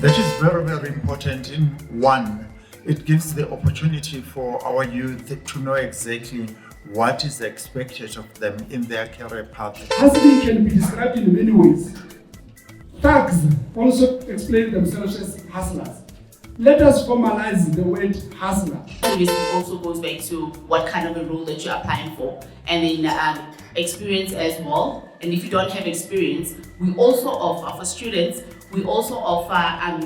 That is very, very important. In one, it gives the opportunity for our youth to know exactly what is expected of them in their career path. Hustling can be described in many ways. Thugs also explain themselves as hustlers. Let us formalize the word hustler. This also goes back to what kind of a role that you're applying for, and then experience as well. And if you don't have experience, we also offer for students. We also offer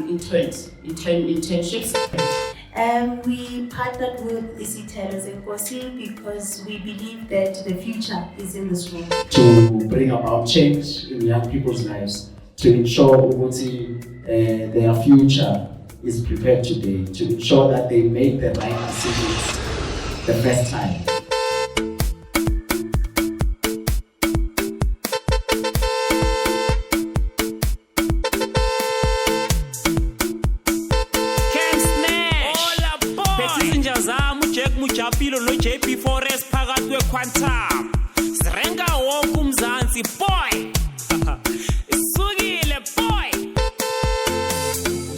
internships. We partnered with Izithelo Zenkosi because we believe that the future is in this room. To bring about change in young people's lives, to ensure their future is prepared today, to ensure that they make the right decisions the first time. Mujapilo no JP Forest phakathi kwequantum sirenga wonke umzansi boy isukile boy.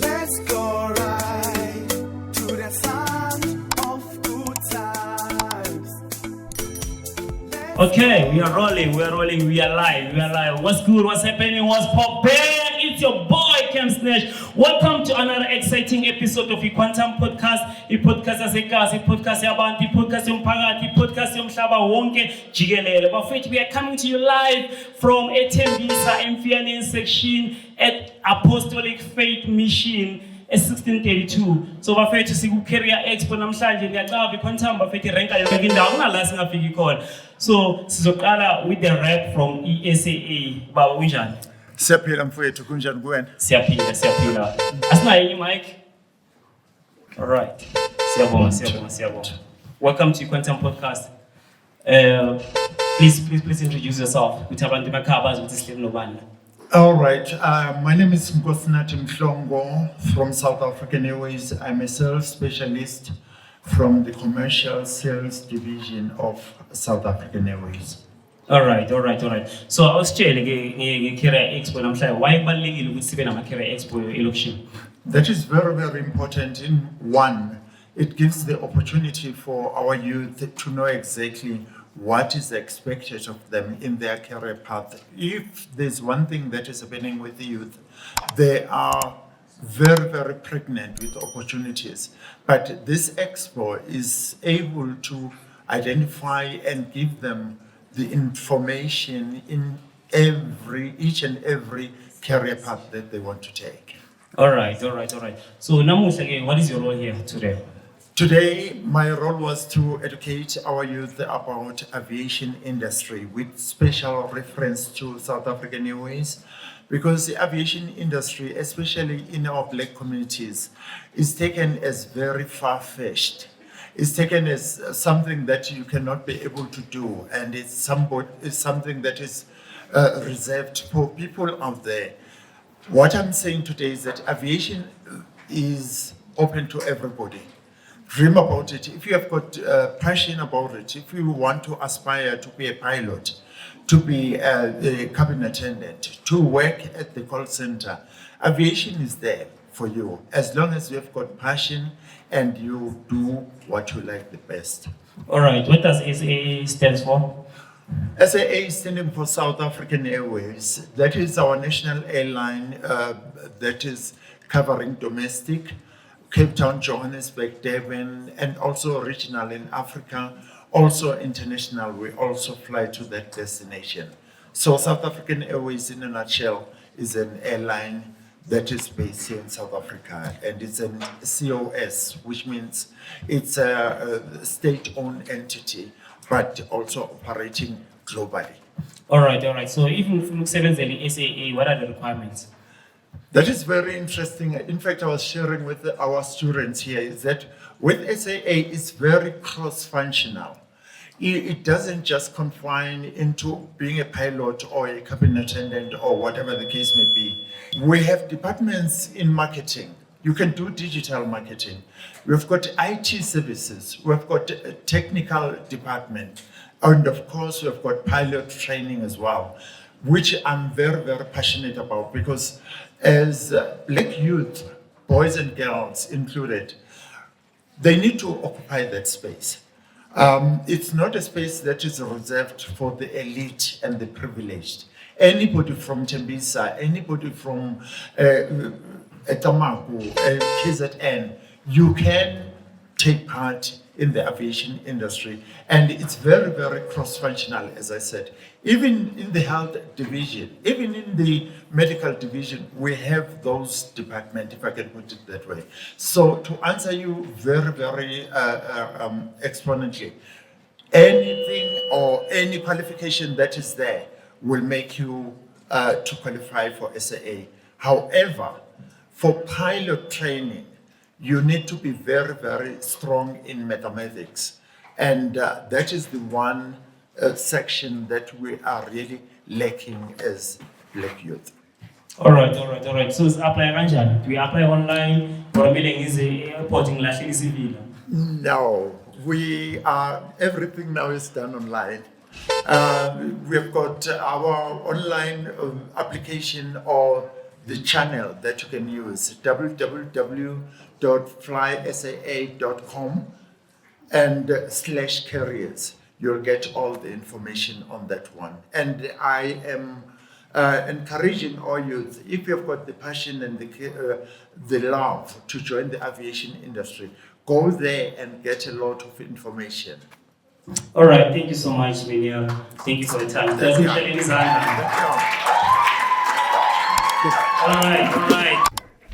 Let's go right to the sound of good times. Okay, we are rolling, we are live. What's good, what's happening, what's popping? It's your boy Cam Snatch. Welcome to another exciting episode of the Quantum Podcast. The podcast yasegazi, the podcast yabantu, the podcast yomphakathi, the podcast yomhlaba wonke jikelele. Bafethu, we are coming to you live from eTembisa Emfianeni section at Apostolic Faith Mission. 1632. So bafethu siku-career expo namhlanje ngiyacava iquantum bafethu irenka yonke indawo kunala singafiki khona. So sizoqala with the rap from ESAA. Baba unjani? Siyaphila mfowethu, kunjani kuwena? Siyaphila. Asinayo enye mic? All right. Siyabonga. Welcome to Quantum Podcast. Please introduce yourself. Ukuthi abantu emakhaya bazi ukuthi sihleli nobani. All right. My name is Zenkosi from South African Airways. I'm a sales specialist from the commercial sales division of South African Airways. All right. So I was telling nge-Career Expo namhlanje why kubalulekile ukuthi sibe nama-Career Expo elokishini? That is very, very important. In one, it gives the opportunity for our youth to know exactly what is expected of them in their career path. If there's one thing that is happening with the youth, they are very, very pregnant with opportunities. But this expo is able to identify and give them the information in each and every career path that they want to take. All right. So namuhla, what is your role here today? Today, my role was to educate our youth about aviation industry with special reference to South African Airways, because the aviation industry, especially in our Black communities, is taken as very far-fetched. It's taken as something that you cannot be able to do, and it's something that is reserved for people out there. What I'm saying today is that aviation is open to everybody. Dream about it. If you have got passion about it, if you want to aspire to be a pilot, to be a cabin attendant, to work at the call center, aviation is there for you, as long as you have got passion and you do what you like the best. All right, what does SAA stand for? SAA is standing for South African Airways. That is our national airline that is covering domestic, Cape Town, Johannesburg, Durban, and also regional in Africa, also international. We also fly to that destination. So South African Airways, in a nutshell, is an airline that is based here in South Africa, and it's a COS, which means it's a state-owned entity, but also operating globally. All right. So even from SAA, what are the requirements? That is very interesting. In fact, I was sharing with our students here is that with SAA, it's very cross-functional. It doesn't just confine into being a pilot or a cabin attendant or whatever the case may be. We have departments in marketing. You can do digital marketing. We've got IT services. We've got a technical department. And of course, we've got pilot training as well. which I'm very, very passionate about, because as black youth, boys and girls included, they need to occupy that space. It's not a space that is reserved for the elite and the privileged. Anybody from Tembisa, anybody from Etamaku, KZN, you can take part in the aviation industry. And it's very, very cross-functional, as I said. Even in the health division, even in the medical division, we have those departments, if I can put it that way. So to answer you very, very exponentially, anything or any qualification that is there will make you to qualify for SAA. However, for pilot training, you need to be very, very strong in mathematics. And that is the one section that we are really lacking as black youth. All right. So it's apply kanjani? Do we apply online or meaning is airporting lahleli civil? No, everything now is done online. We've got our online application or the channel that you can use, www.flysaa.com and /careers. You'll get all the information on that one. And I am encouraging all youth, if you've got the passion and the love to join the aviation industry, go there and get a lot of information. All right, thank you so much, Minya. Thank you for the time. All right.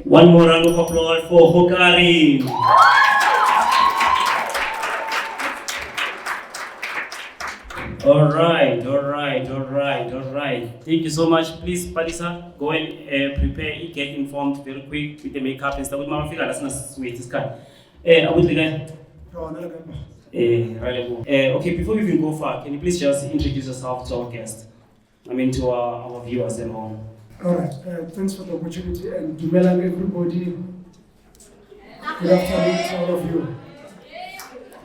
One more round of applause for Hokari. All right. Thank you so much. Please, Padisa, go and prepare, get informed very quick with the makeup and stuff. With Mama Fila, that's not sweet. This guy. I would like okay, before we even go far, can you please just introduce yourself to our guests? To our viewers and all. All right, thanks for the opportunity, and to Melan, everybody. Good afternoon to all of you.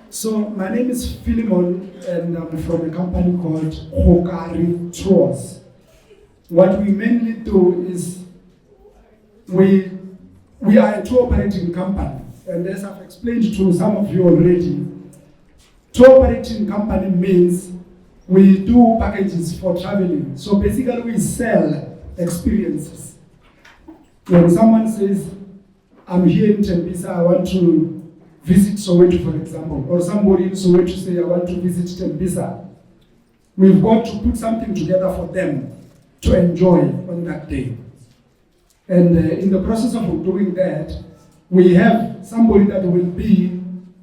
So my name is Philemon, and I'm from a company called Hokari Tours. What we mainly do is we are a tour operating company, and as I've explained to some of you already, tour operating company means we do packages for traveling. So basically we sell experiences. When someone says, I'm here in Tembisa, I want to visit Soweto, for example, or somebody in Soweto say, I want to visit Tembisa, we've got to put something together for them to enjoy on that day. And in the process of doing that, we have somebody that will be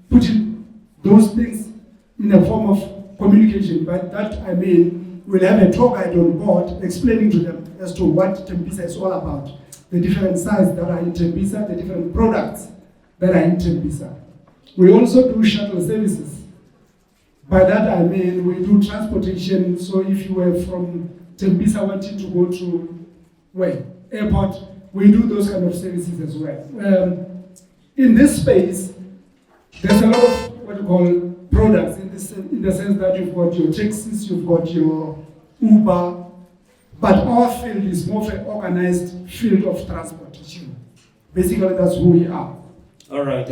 putting those things in a form of communication. By that I mean, we'll have a tour guide on board explaining to them as to what Tembisa is all about, the different sites that are in Tembisa, the different products that are in Tembisa. We also do shuttle services. By that I mean we do transportation. So if you were from Tembisa wanting to go to airport, we do those kind of services as well. In this space, there's a lot of what you call products in the sense that you've got your taxis, you've got your Uber, but our field is more of an organized field of transportation. Basically, that's who we are. All right.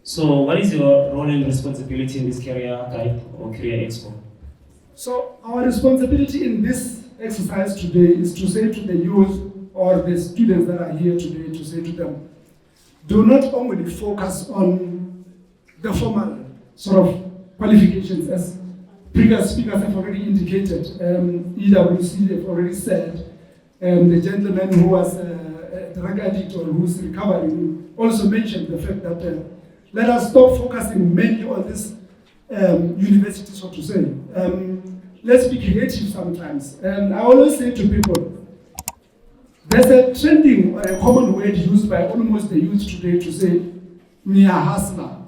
So what is your role and responsibility in this career guide or career expo? So our responsibility in this exercise today is to say to the youth or the students that are here today, to say to them, do not only focus on the formal sort of qualifications, as previous speakers have already indicated. EWC have already said, the gentleman who was a drug addict or who's recovering also mentioned the fact that let us stop focusing mainly on this university, so to say. Let's be creative sometimes. And I always say to people, there's a trending or a common word used by almost the youth today to say, "Nia hustler."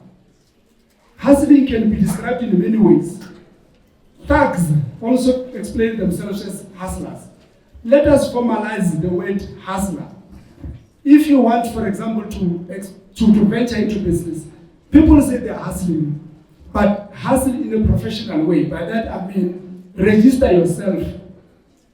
Hustling can be described in many ways. Thugs also explain themselves as hustlers. Let us formalize the word hustler. If you want, for example, to venture into business, people say they're hustling, but hustle in a professional way. By that I mean, register yourself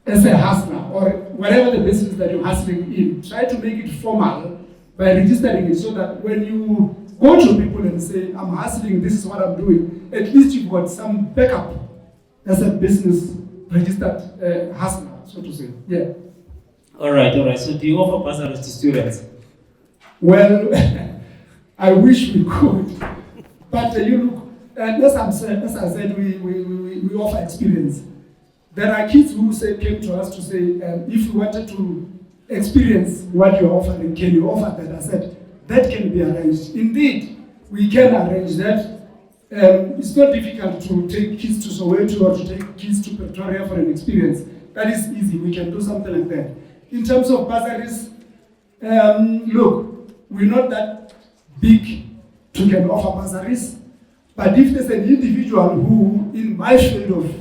as a hustler or whatever the business that you're hustling in, try to make it formal by registering it so that when you go to people and say, I'm hustling, this is what I'm doing, at least you've got some backup as a business registered hustler, so to say. Yeah. All right. So do you offer bursaries to students? Well, I wish we could, but you look, as I said, we offer experience. There are kids who came to us to say, if you wanted to experience what you're offering, can you offer that? I said, that can be arranged. Indeed, we can arrange that. It's not difficult to take kids to Soweto or to take kids to Pretoria for an experience. That is easy. We can do something like that. In terms of bursaries, look, we're not that big to can offer bursaries. But if there's an individual who, in my field of,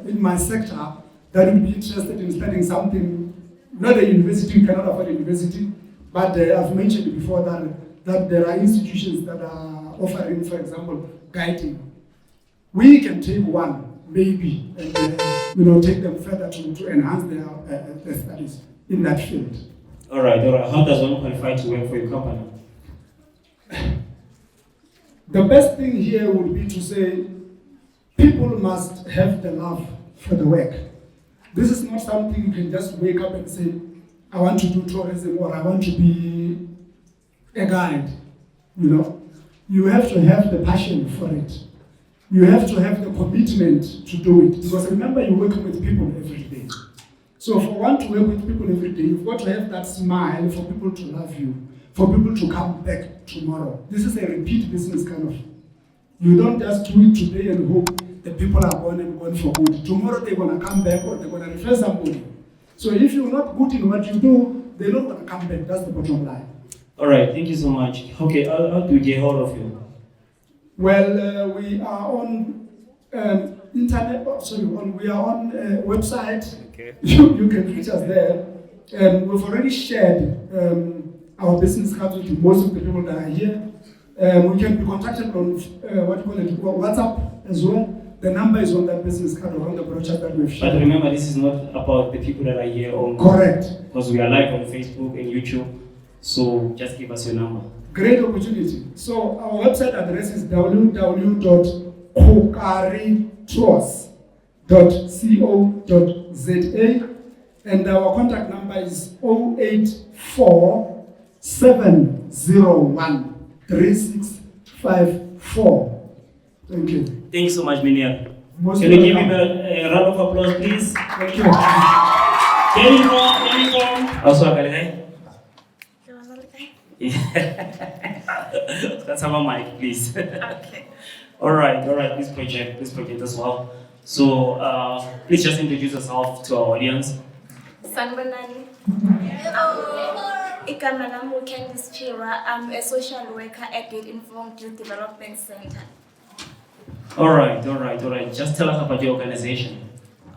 in my sector, that would be interested in studying something, not a university, we cannot afford a university, but I've mentioned before that there are institutions that are offering, for example, guiding. We can take one, maybe, and take them further to enhance their studies in that field. All right. How does one qualify to work for your company? The best thing here would be to say people must have the love for the work. This is not something you can just wake up and say, I want to do tourism or I want to be a guide. You have to have the passion for it. You have to have the commitment to do it. Because remember, you're working with people every day. So for one to work with people every day, you've got to have that smile for people to love you, for people to come back tomorrow. This is a repeat business kind of. You don't just do it today and hope the people are gone and gone for good. Tomorrow they're going to come back or they're going to refer somebody. So if you're not good in what you do, they're not going to come back. That's the bottom line. All right, thank you so much. Okay, how do we get hold of you? Well, we are on internet. We are on website. Okay. You can reach us there. We've already shared our business cards with most of the people that are here. We can be contacted on WhatsApp as well. The number is on that business card or on the brochure that we've shared. But remember, this is not about the people that are here only. Correct. Because we are live on Facebook and YouTube. So just give us your number. Great opportunity. So our website address is www.kokaritours.co.za and our contact number is 084 701 3654. Thank you. Thank you so much, Minier. Most Can you give him welcome. a round of applause, please? Thank you. Can you also, let's have a mic, please. Okay. All right. This project as well. So, please just introduce yourself to our audience. Sanbanani. Igama lami uCandice Chira. I'm a social worker at the Informed Youth Development Center. All right. Just tell us about your organization.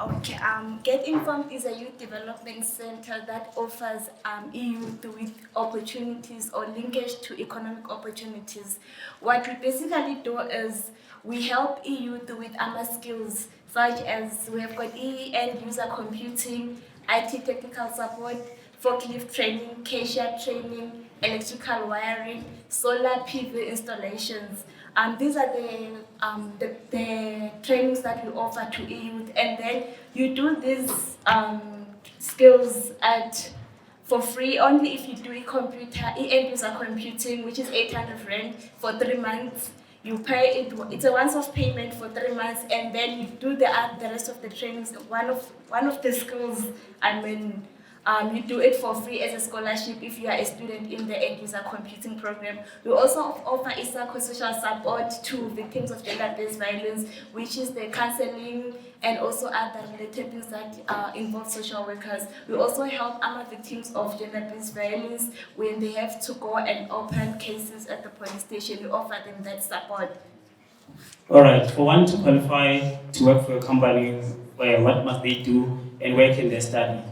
Okay. Get Informed is a youth development center that offers youth with opportunities or linkage to economic opportunities. What we basically do is we help youth with skills such as we have got end user computing, IT technical support, forklift training, cashier training, electrical wiring, solar PV installations. These are the trainings that we offer to youth, and then you do these skills for free only if you do end user computing, which is 800 Rand for 3 months. You pay it; it's a once-off payment for 3 months, and then you do the rest of the trainings. One of the skills, you do it for free as a scholarship if you are a student in the end user computing program. We also offer psychosocial support to victims of gender-based violence, which is the counseling and also other related things that involve social workers. We also help other victims of gender-based violence when they have to go and open cases at the police station. We offer them that support. All right. For one to qualify to work for a company, what must they do and where can they study?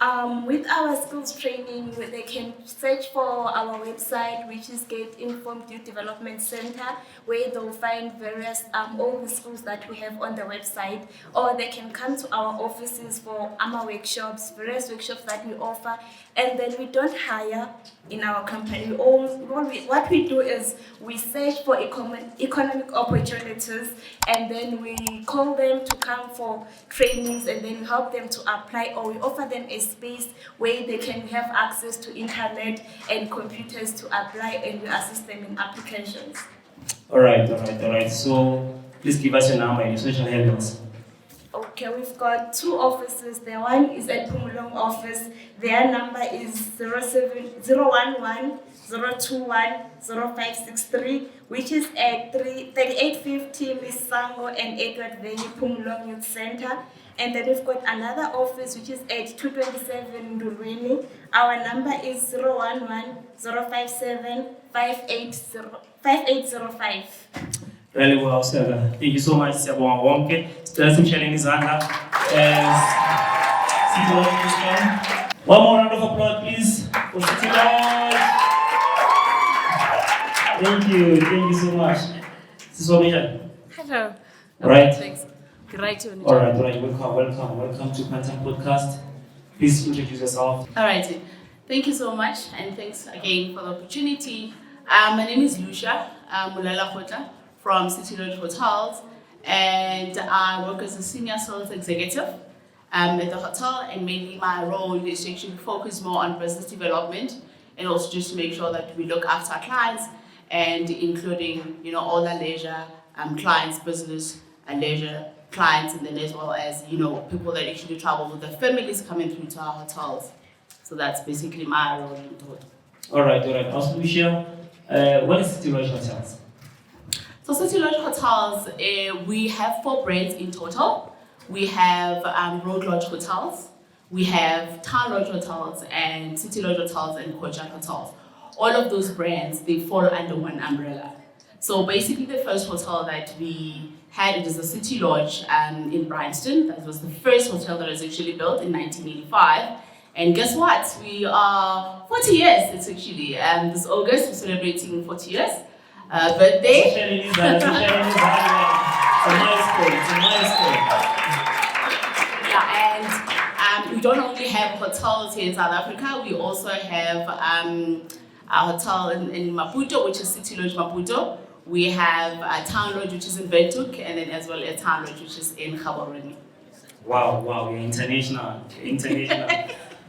With our skills training, they can search for our website, which is Get Informed Youth Development Center, where they'll find various all the schools that we have on the website, or they can come to our offices for AMA workshops, various workshops that we offer, and then we don't hire in our company. What we do is we search for economic opportunities, and then we call them to come for trainings, and then we help them to apply, or we offer them a space where they can have access to internet and computers to apply, and we assist them in applications. All right. So please give us your number and your social handles. Okay, we've got 2 offices. The one is at Pumulong office. Their number is 011 021 0563, which is at 3850 Misango and Edward Valley Pumulong Youth Center. And then we've got another office which is at 227 Ndulweni. Our number is 011 057 5805. Really well, sir. Thank you so much, Siyabonga wonke. Sicela simsheleni izandla. One more round of applause, please, for Izithelo. Thank you so much. Siswamisha. Hello. Right. Thanks. Great to All right. Welcome to Quantum Podcast. Please introduce yourself. All right. Thank you so much, and thanks again for the opportunity. My name is Lucia Mulala Khota from City Lodge Hotels, and I work as a senior sales executive at the hotel, and mainly my role is to actually focus more on business development, and also just to make sure that we look after our clients, and including all our leisure clients, business and leisure clients, and then as well as people that actually travel with their families coming through to our hotels. So that's basically my role in total. All right. Also, Lucia, what is City Lodge Hotels? So City Lodge Hotels, we have 4 brands in total. We have Road Lodge Hotels, we have Town Lodge Hotels, and City Lodge Hotels and Converge Hotels. All of those brands, they fall under one umbrella. So basically the first hotel that we had, it is a City Lodge in Bryanston. That was the first hotel that was actually built in 1985. And guess what? We are 40 years, it's actually. This August, we're celebrating 40 years. Birthday. It's a milestone. Yeah, and we don't only have hotels here in South Africa, we also have a hotel in Maputo, which is City Lodge Maputo. We have a Town Lodge, which is in Windhoek, and then as well as Town Lodge, which is in Gaborone. Wow, you're international.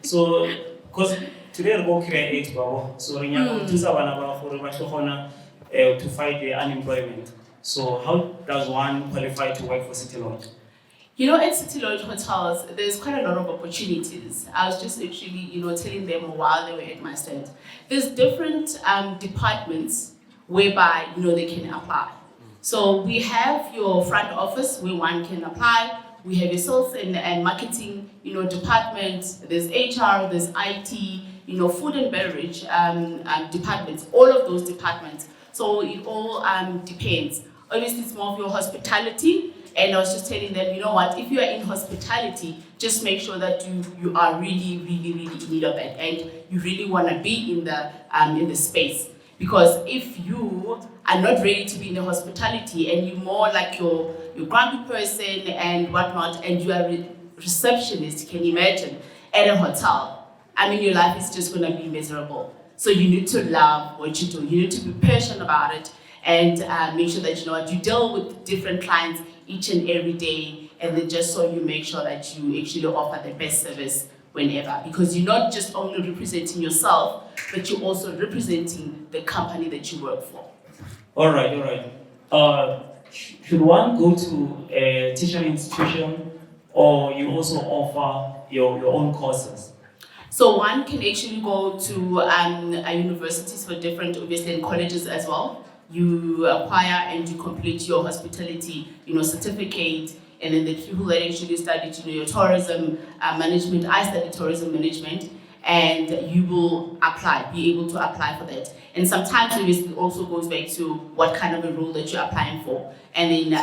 So, because today we're going to create Expo, so we're going to fight the unemployment. So how does one qualify to work for City Lodge? At City Lodge Hotels, there's quite a lot of opportunities. I was just actually, telling them while they were at my stand. There's different departments whereby, they can apply. So we have your front office where one can apply. We have your sales and marketing, department. There's HR, there's IT, food and beverage departments. All of those departments. So it all depends. Obviously, it's more of your hospitality. And I was just telling them, if you are in hospitality, just make sure that you are really, really, really in need of it, and you really want to be in the space. Because if you are not ready to be in the hospitality, and you're more like your grumpy person and whatnot, and you are a receptionist, can you imagine, at a hotel, your life is just going to be miserable. So you need to love what you do. You need to be passionate about it, and make sure that you deal with different clients each and every day, and then just so you make sure that you actually offer the best service whenever, because you're not just only representing yourself, but you're also representing the company that you work for. All right. Should one go to a teaching institution, or you also offer your own courses? So one can actually go to a universities for different, obviously, and colleges as well. You acquire and you complete your hospitality, certificate, and then the people that actually studied, your tourism management. I studied tourism management, and you will be able to apply for that. And sometimes obviously also goes back to what kind of a role that you're applying for, and then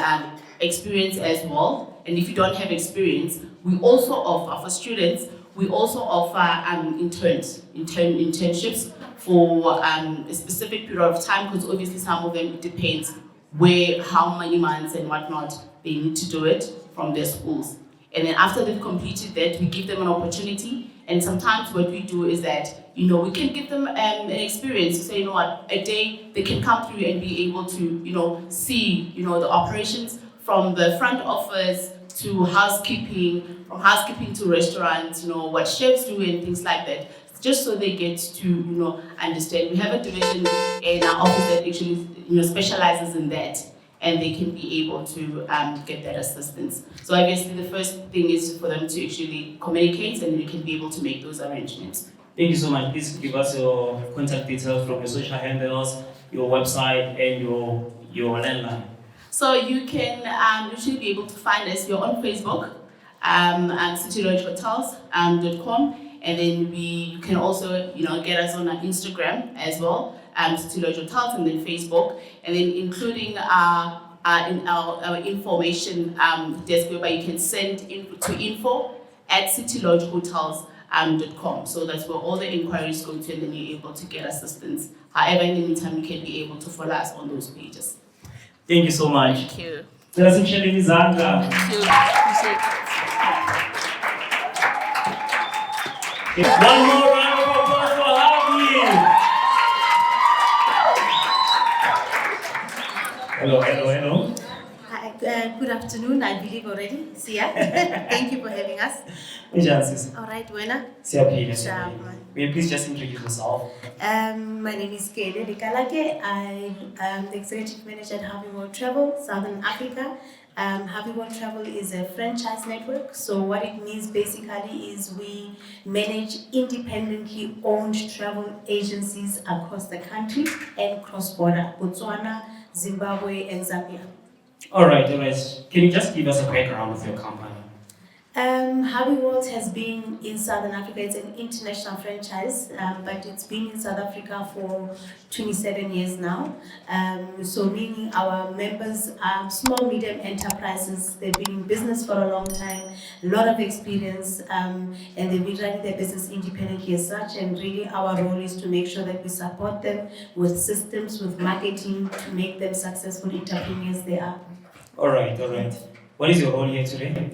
experience as well. And if you don't have experience, we also offer for students. We also offer internships for a specific period of time, because obviously some of them, it depends how many months and whatnot they need to do it from their schools. And then after they've completed that, we give them an opportunity. And sometimes what we do is that, we can give them an experience. So, a day they can come through and be able to, see, the operations from the front office to housekeeping, from housekeeping to restaurants, what chefs do and things like that. Just so they get to, understand. We have a division in our office that actually, specializes in that, and they can be able to get that assistance. So obviously the first thing is for them to actually communicate, and we can be able to make those arrangements. Thank you so much. Please give us your contact details from your social handles, your website, and your landline. So you can usually be able to find us. We're on Facebook, citylodgehotels.com, and then you can also get us on our Instagram as well, City Lodge Hotels, and then Facebook, and then including our information desk, whereby you can send to info@citylodgehotels.com. So that's where all the inquiries go to, and then you're able to get assistance. However, in the meantime, you can be able to follow us on those pages. Thank you so much. Thank you. Thank you. Thank you. Appreciate it. One more round of applause for Harvey. Hello. Hi, good afternoon, I believe already. Sia, thank you for having us. All right, Wena. May you please just introduce yourself? My name is Kele Likalake. I am the executive manager at Harvey World Travel, Southern Africa. Harvey World Travel is a franchise network. So what it means basically is we manage independently owned travel agencies across the country and cross-border, Botswana, Zimbabwe, and Zambia. All right. Can you just give us a background of your company? Harvey World has been in Southern Africa. It's an international franchise, but it's been in South Africa for 27 years now. So meaning our members are small, medium enterprises. They've been in business for a long time, a lot of experience, and they've been running their business independently as such. And really our role is to make sure that we support them with systems, with marketing, to make them successful entrepreneurs they are. All right. What is your role here today?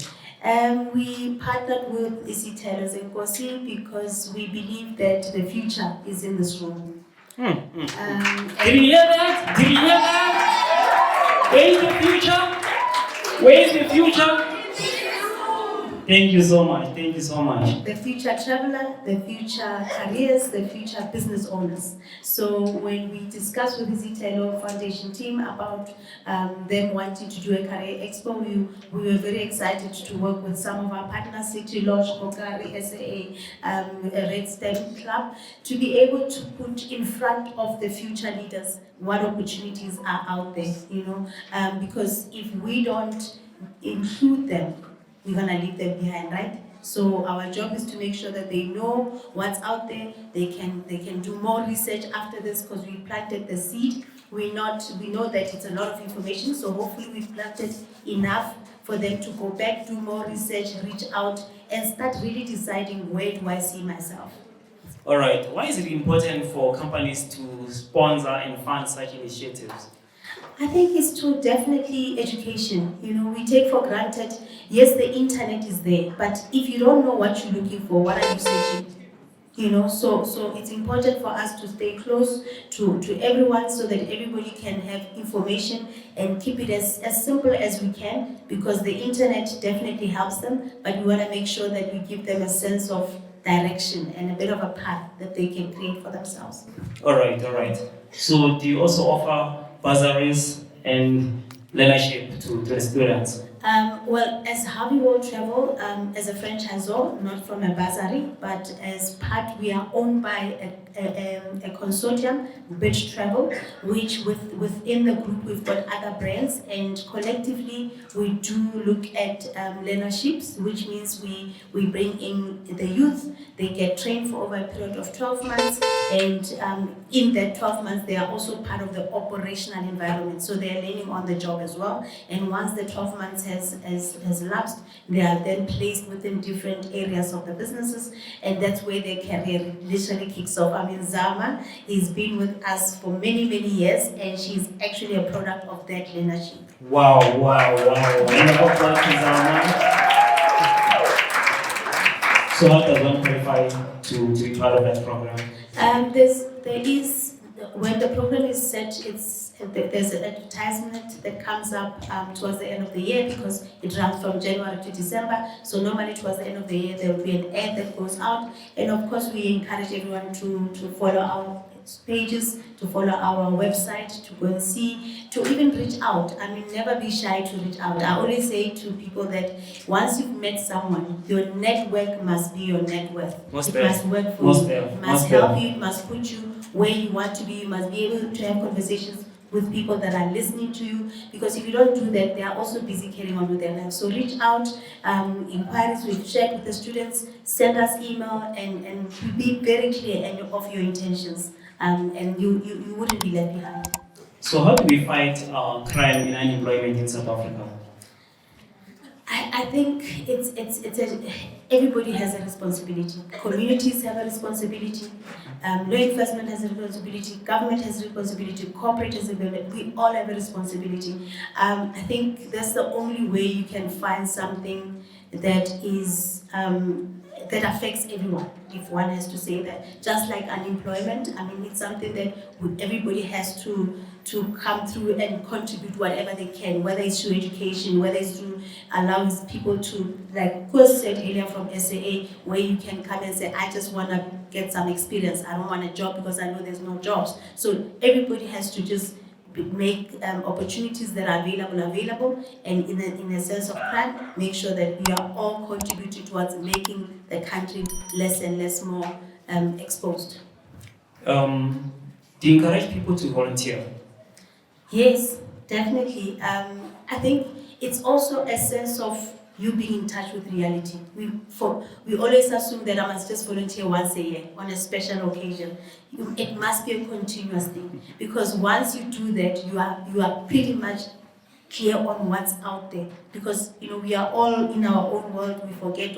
We partnered with Izithelo Zenkosi because we believe that the future is in this room. Did you hear that? Where is the future? Thank you so much. The future traveler, the future careers, the future business owners. So when we discussed with the Izithelo Foundation team about them wanting to do a career expo, we were very excited to work with some of our partners, City Lodge, Kokari, SAA, Red Stem Club, to be able to put in front of the future leaders what opportunities are out there, because if we don't include them, we're gonna leave them behind, right? So our job is to make sure that they know what's out there. They can do more research after this, because we planted the seed. We know that it's a lot of information, so hopefully we've planted enough for them to go back, do more research, reach out, and start really deciding, where do I see myself? All right. Why is it important for companies to sponsor and fund such initiatives? I think it's definitely education. We take for granted, yes, the internet is there, but if you don't know what you're looking for, what are you searching? So it's important for us to stay close to everyone, so that everybody can have information and keep it as simple as we can, because the internet definitely helps them, but we want to make sure that we give them a sense of direction and a bit of a path that they can create for themselves. All right. So do you also offer bursaries and leadership to the students? Well, as Harvey World Travel, as a franchisor, not from a bursary, but as part, we are owned by a consortium, Bridge Travel, which within the group we've got other brands, and collectively we do look at learnerships, which means we bring in the youth. They get trained for over a period of 12 months, and in that 12 months they are also part of the operational environment, so they are learning on the job as well. And once the 12 months has lapsed, they are then placed within different areas of the businesses, and that's where their career literally kicks off. I mean, Zama has been with us for many, many years, and she's actually a product of that leadership. Wow. Wonderful applause to Zama. So how does one qualify to be part of that program? When the program is set, there's an advertisement that comes up towards the end of the year, because it runs from January to December. So normally towards the end of the year, there will be an ad that goes out. And of course, we encourage everyone to follow our pages, to follow our website, to go and see, to even reach out. I mean, never be shy to reach out. I always say to people that once you've met someone, your network must be your net worth. It must work for you. It must help you. It must put you where you want to be. You must be able to have conversations with people that are listening to you, because if you don't do that, they are also busy carrying on with their lives. So reach out, inquiries, we've shared with the students, send us email, and be very clear of your intentions, and you wouldn't be left behind. So how do we fight crime and unemployment in South Africa? I think everybody has a responsibility. Communities have a responsibility. Law enforcement has a responsibility. Government has a responsibility. Corporate has a responsibility. We all have a responsibility. I think that's the only way you can find something that is that affects everyone, if one has to say that. Just like unemployment, I mean, it's something that everybody has to come through and contribute whatever they can, whether it's through education, whether it's through allowing people to, like Kurs said earlier from SAA, where you can come and say, I just want to get some experience. I don't want a job because I know there's no jobs. So everybody has to just make opportunities that are available, and in a sense of crime, make sure that we are all contributing towards making the country less and less more exposed. Do you encourage people to volunteer? Yes, definitely. I think it's also a sense of you being in touch with reality. We always assume that I must just volunteer once a year on a special occasion. It must be a continuous thing, because once you do that, you are pretty much clear on what's out there. Because we are all in our own world. We forget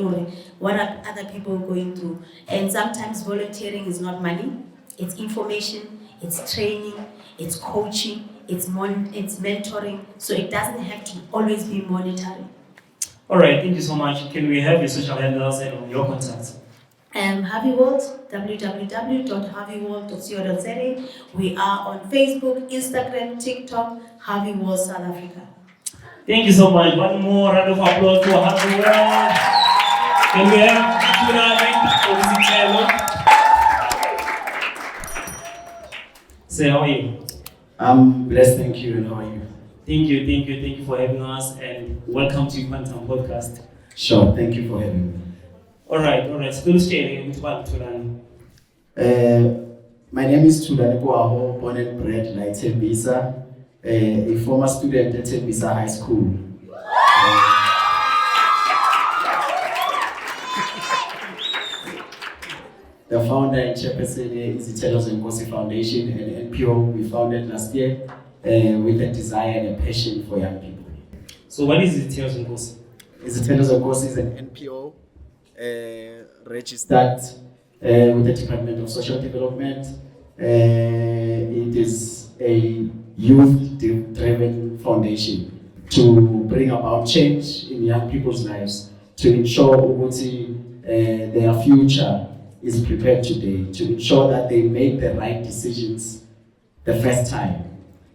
what are other people going through, and sometimes volunteering is not money. It's information. It's training. It's coaching. It's mentoring. So it doesn't have to always be monetary. All right, thank you so much. Can we have your social handles and your contacts? Harvey World, www.harveyworld.co.za. We are on Facebook, Instagram, TikTok, Harvey World South Africa. Thank you so much. One more round of applause for Harvey World. Can we have Izithelo? Say, how are you? I'm blessed, thank you, and how are you? Thank you for having us, and welcome to Quantum Podcast. Sure, thank you for having me. All right. Still staying with what, Tulani? My name is Tulani Koaho, born and bred like Tembisa, a former student at Tembisa High School. The founder and chairperson is Izithelo Zenkosi Foundation, and NPO we founded last year with a desire and a passion for young people. So what is Izithelo Zenkosi? Izithelo Zenkosi is an NPO registered with the Department of Social Development. It is a youth-driven foundation to bring about change in young people's lives, to ensure their future is prepared today, to ensure that they make the right decisions the first time.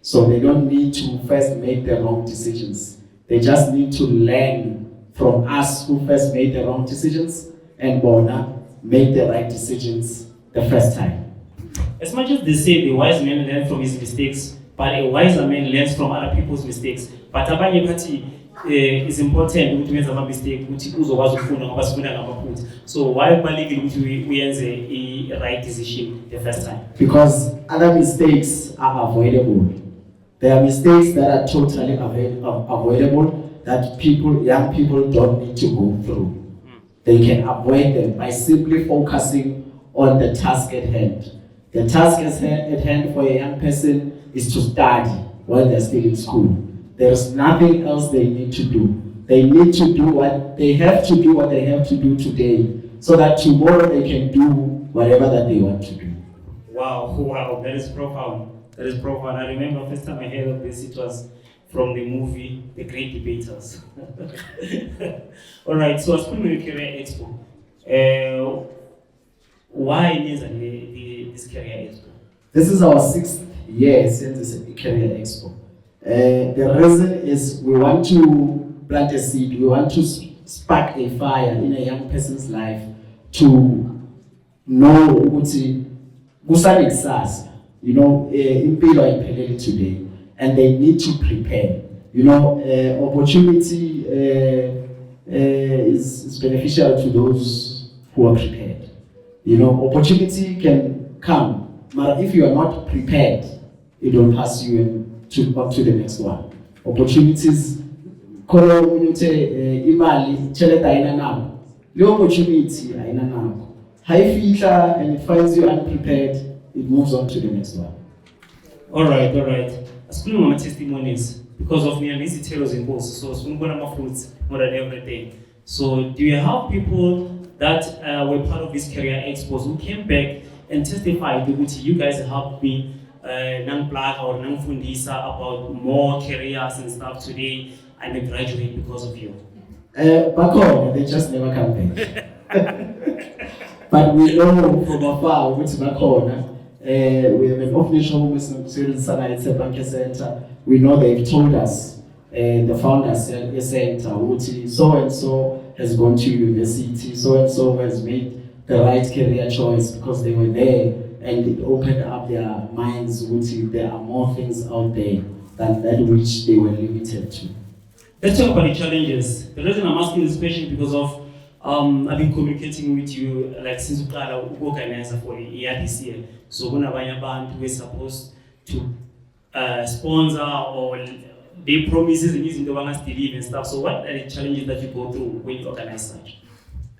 So they don't need to first make the wrong decisions. They just need to learn from us who first made the wrong decisions, and make the right decisions the first time. As much as they say the wise man learns from his mistakes, but a wiser man learns from other people's mistakes. But abanye bathi it's important ukuthi wenza ama mistake ukuthi uzokwazi ukufunda ngoba sifunda ngamaphutha. So why kubalekile ukuthi uyenze the right decision the first time? Because other mistakes are avoidable. There are mistakes that are totally avoidable that young people don't need to go through. They can avoid them by simply focusing on the task at hand. The task at hand for a young person is to study while they're still in school. There's nothing else they need to do. they need to do what they have to do today, so that tomorrow they can do whatever that they want to do. Wow, that is profound. That is profound. I remember first time I heard of this, it was from the movie The Great Debaters. All right, so as for the Career Expo, why is this Career Expo? This is our 6th year since this Career Expo. The reason is we want to plant a seed, we want to spark a fire in a young person's life to know ukuthi kusale kusasa, you know, impilo ayipheleli today, and they need to prepare. You know, opportunity is beneficial to those who are prepared. You know, opportunity can come, but if you are not prepared, it will pass you on to the next one. Opportunities, khona umuntu imali cheleta ayina nawo. The opportunity ayina nawo. Hayifihla and it finds you unprepared, it moves on to the next one. All right. Asking my testimonies because of me and Izithelo Zenkosi, so sifuna my fruits more than everything. So do you have people that were part of this Career Expo who came back and testified that you guys helped me nang plug or nang fundisa about more careers and stuff today, and I graduate because of you? Back home, they just never come back. But we know from afar which back home. We have an orphanage home with Zenkosi Center. We know they've told us, the founders center, which so and so has gone to university, so and so has made the right career choice because they were there, and it opened up their minds, which there are more things out there than that which they were limited to. Let's talk about the challenges. The reason I'm asking this question because of I've been communicating with you like since we organizer for the year this year. So when we're supposed to sponsor or they promises and using the ones to live and stuff. So what are the challenges that you go through when you organize such?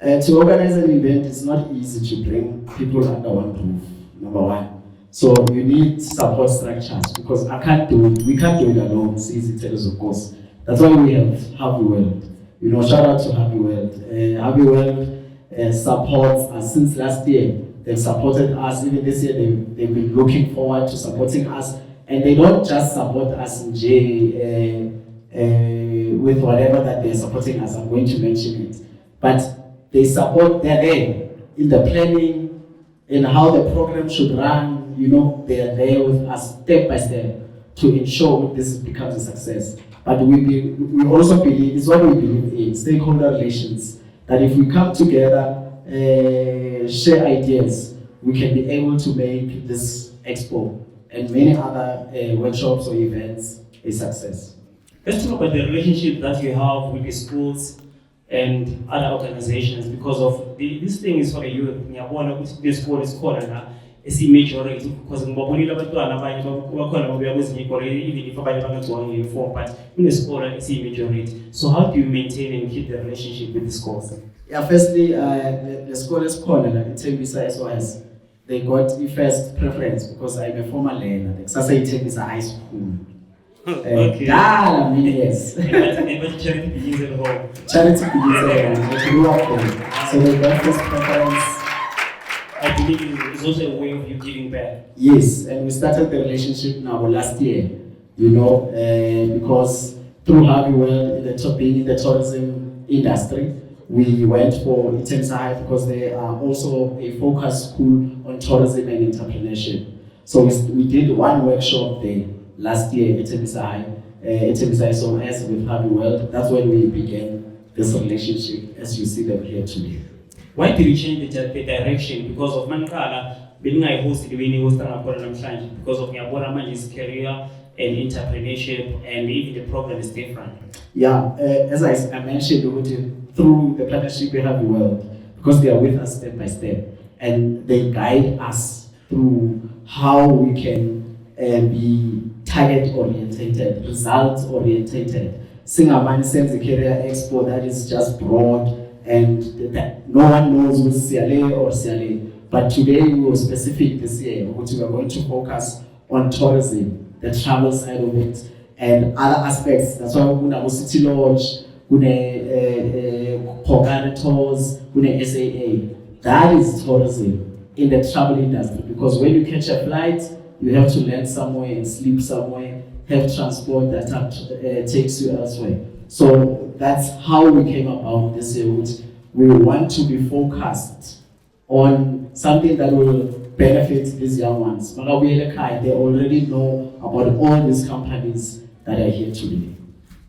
To organize an event, it's not easy to bring people under one roof, number one. So you need support structures because we can't do it alone, Izithelo, of course. That's why we have Harvey World. You know, shout out to Harvey World. Harvey World supports us since last year. They've supported us. Even this year, they've been looking forward to supporting us. And they don't just support us with whatever that they're supporting us. I'm going to mention it. But they're there in the planning, in how the program should run. You know, they're there with us step by step to ensure this becomes a success. But we also believe, it's what we believe in, stakeholder relations, that if we come together, share ideas, we can be able to make this expo and many other workshops or events a success. Let's talk about the relationship that you have with the schools and other organizations because of this thing is for the youth. This school is called it's majority because even if I'm uniform, but in the school it's majority. So how do you maintain and keep the relationship with the schools? Yeah, firstly, the school is called Zenkosi SOS. They got the first preference because I'm a former learner. The Expo is a high school. Okay. Yes. Charity begins at home. Charity begins at home. I grew up there. So they got first preference. I believe it's also a way of you giving back. Yes, and we started the relationship now last year, you know, because through Harvey World, being in the tourism industry, we went for Izithelo because they are also a focus school on tourism and entrepreneurship. So we did one workshop there last year at Izithelo SOS with Harvey World. That's when we began this relationship as you see them here today. Why did you change the direction? Because of Mankala, being I hosted when he was because of Nyaboraman's career and entrepreneurship, and even the program is different. Yeah, as I mentioned, through the partnership we have with World, because they are with us step by step, and they guide us through how we can be target-oriented, results-oriented. Singamani sends a career expo that is just broad, and that no one knows who's CLA or CLA. But today we were specific this year, which we are going to focus on tourism, the travel side of it, and other aspects. That's why we have City Lodge, tours, SAA. That is tourism in the travel industry, because when you catch a flight, you have to land somewhere and sleep somewhere, have transport that takes you elsewhere. So that's how we came about this year. We want to be focused on something that will benefit these young ones. They already know about all these companies that are here today.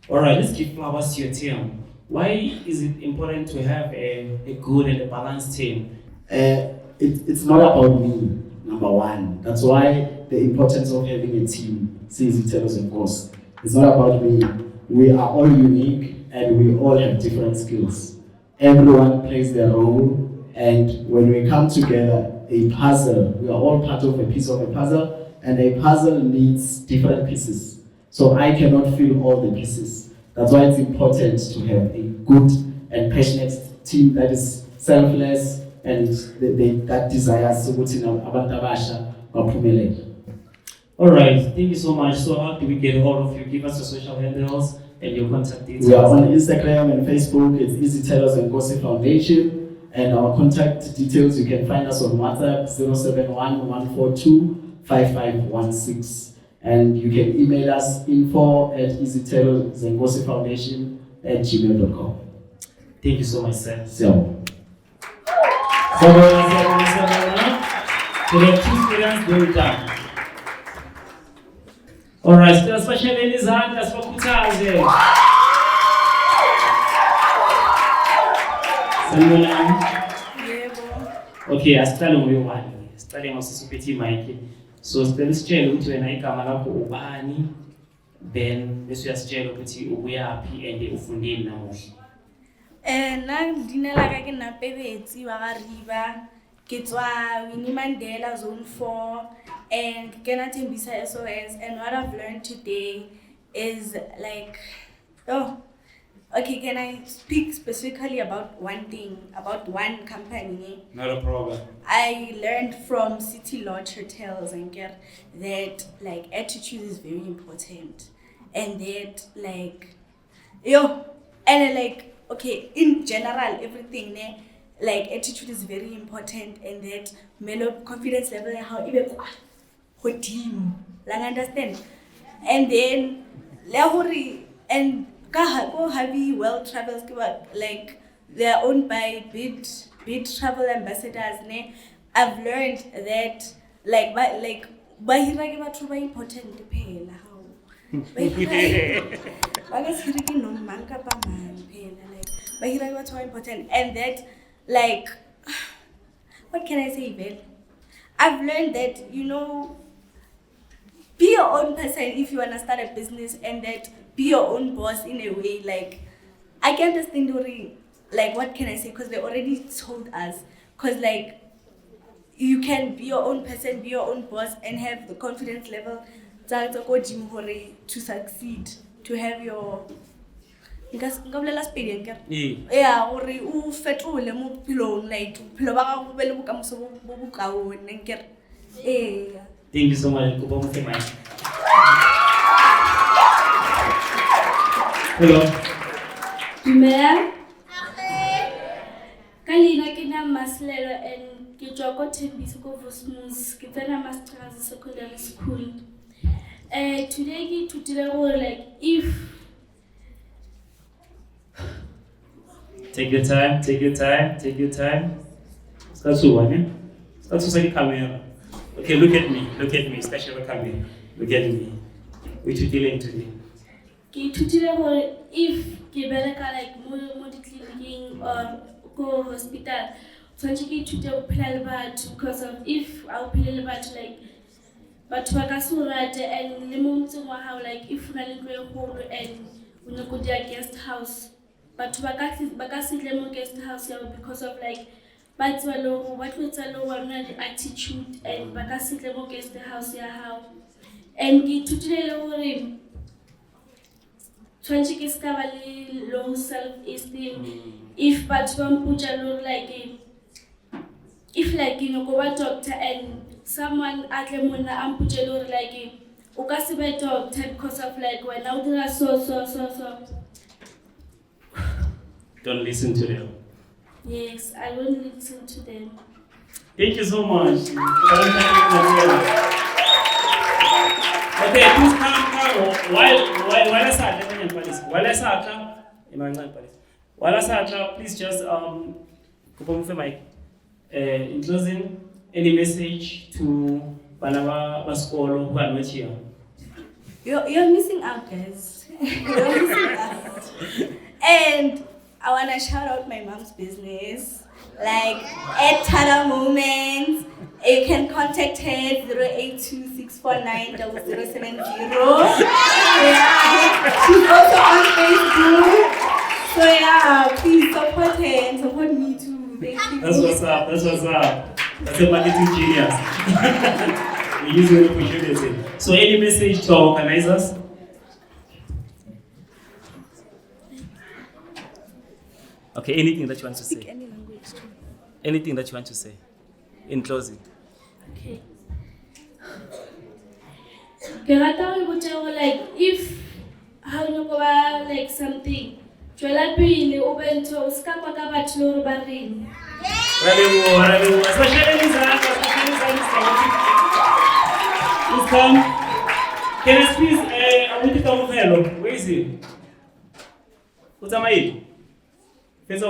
All right, let's give flowers to your team. Why is it important to have a good and a balanced team? It's not about me, number one. That's why the importance of having a team, Izithelo Zenkosi. It's not about me. We are all unique and we all have different skills. Everyone plays their role, and when we come together, a puzzle, we are all part of a piece of a puzzle, and a puzzle needs different pieces. So I cannot fill all the pieces. That's why it's important to have a good and passionate team that is selfless and that desires to put in Abantabasha or Pumele. All right, thank you so much. So how do we get hold of you? Give us your social handles and your contact details. We are on Instagram and Facebook. It's Izithelo Zenkosi Foundation. And our contact details, you can find us on WhatsApp 071-142-5516. And you can email us info@izithelozengosifoundation@gmail.com. Thank you so much, sir. So. So we have two students doing that. All right, students, especially his hand, that's for Kutaze. Okay, asicale ngoyi-1. Sicale ngosisiphethe i-mic. So sicela sitshele ukuthi wena igama lakho ubani, then bese uyasitshela ukuthi ubuyaphi and ufundeni namuhla. Nna leina la ka ke Napebetsi wa ga Riba, ke tswa Winnie Mandela Zone 4 and ke kena Thembisa SOS, and what I've learned today is like, okay, can I speak specifically about one thing, about one company? Not a problem. I learned from City Lodge Hotels and get that like attitude is very important, and that like, and like, okay, in general, everything like attitude is very important, and that melo confidence level and how even team, like understand, and then and Harvey World Travels, like they're owned by big travel ambassadors. I've learned that like bahira ke batho ba important phela how. Bahira ke batho ba important, and that like what can I say, Bel? I've learned that be your own person if you wanna start a business, and that be your own boss in a way. Like I can understand like what can I say, because they already told us, because like you can be your own person, be your own boss, and have the confidence level to succeed, to have your Thank you so much. Hello. Dumela. Kalina ke na Maslelo and ke tswa ko Thembisa ko Vosmus, ke tsena Masters Secondary School. Today ke thutile gore like if Take your time. Start to one. Start to say the camera. Okay, look at me, especially the camera. Look at me. What you dealing today? Ke thutile gore if ke bereka like mo clinic or go hospital, tshwantse ke ithute go phela le batho, because of if I will phela le batho like batho ba ka se o rate, and le mo motseng wa hao like if una le ntlo e kgolo and o nyaka go dira guest house, batho ba ka se tle mo guest house yao because of like ba tswa lo ba tlotsa lo wa nna le attitude, and ba ka se tle mo guest house ya hao. And ke ithutile le gore tshwantse ke ska ba le low self-esteem. If batho ba mpotsa lo like if like go ba doctor and someone atle mona ampotse lo like o ka se ba doctor because of like when I dira so don't listen to them. Yes, I won't listen to them. Thank you so much. Okay, please come. While I start, please just in closing, any message to Banava Baskolo who are not here? You're missing out, guys. You're missing out. And I want to shout out my mom's business. Like, at Tada Moments, you can contact her 0826490070. Yeah, she's also on Facebook. So yeah, please support her and support me too. Thank you. That's what's up. That's a marketing genius. We use the opportunity. So any message to our organizers? Okay, anything that you want to say? Speak any language too. Anything that you want to say in closing? Okay. Like if how you go like something, especially please come. Can I squeeze where is he? What's am I? Please,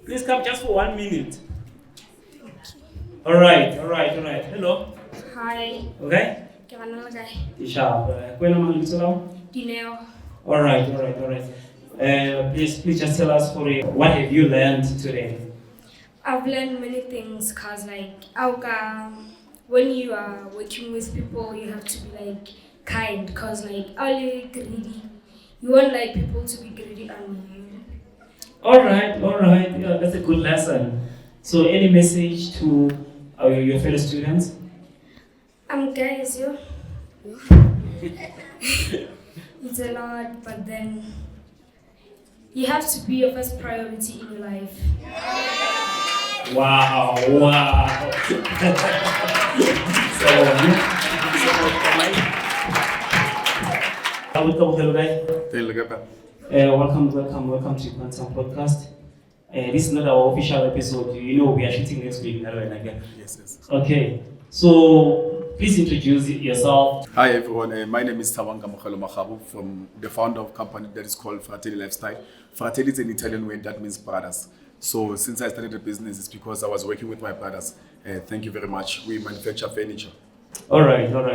please come just for 1 minute. All right. Hello. Hi. Okay. Sharp. All right. Please just tell us what have you learned today? I've learned many things because when you are working with people, you have to be like kind because are you greedy? You want like people to be greedy on you. All right. Yeah, that's a good lesson. So any message to your fellow students? Guys, it's a lot, but then you have to be your first priority in your life. Wow. Welcome to Quantum Podcast. This is not our official episode. We are shooting next week. Yes. Okay, so please introduce yourself. Hi everyone, my name is Tawanga Mokhelo Makhabu, from the founder of a company that is called Fratelli Lifestyle. Fratelli is an Italian word that means brothers. So since I started the business, it's because I was working with my brothers. Thank you very much. We manufacture furniture. All right. What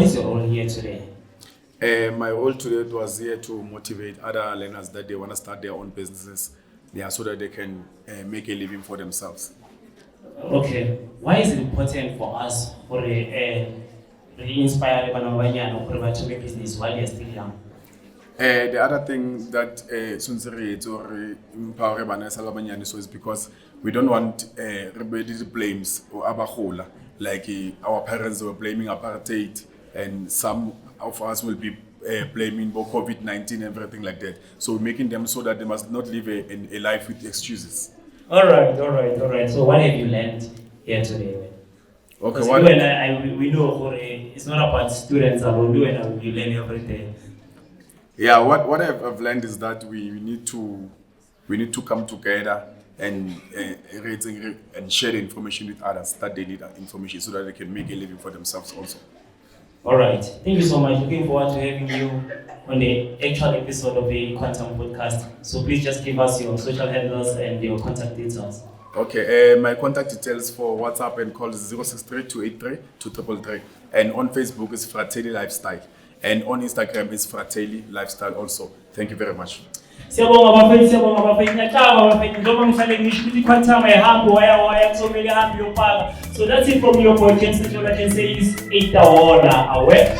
is your role here today? My role today was here to motivate other learners that they want to start their own businesses, so that they can make a living for themselves. Okay, why is it important for us to inspire people to make business while they're still young? The other thing that is because we don't want everybody blames or abahola, like our parents were blaming apartheid, and some of us will be blaming COVID-19 and everything like that. So we're making them so that they must not live a life with excuses. All right. So what have you learned here today? Okay, we know it's not about students alone, and we learn every day. Yeah, what I've learned is that we need to come together and share the information with others that they need information so that they can make a living for themselves also. All right. Thank you so much. Looking forward to having you on the actual episode of the Quantum Podcast. So please just give us your social handles and your contact details. Okay. My contact details for WhatsApp and call is 063-283-2333. And on Facebook is Fratelli Lifestyle. And on Instagram is Fratelli Lifestyle also. Thank you very much. Siyabonga bafethu njengoba ngihlale ngisho ukuthi quantum ayihamba waya kusomele ihambe yopaka. So that's it from your boy James. What I can say is 8 award away.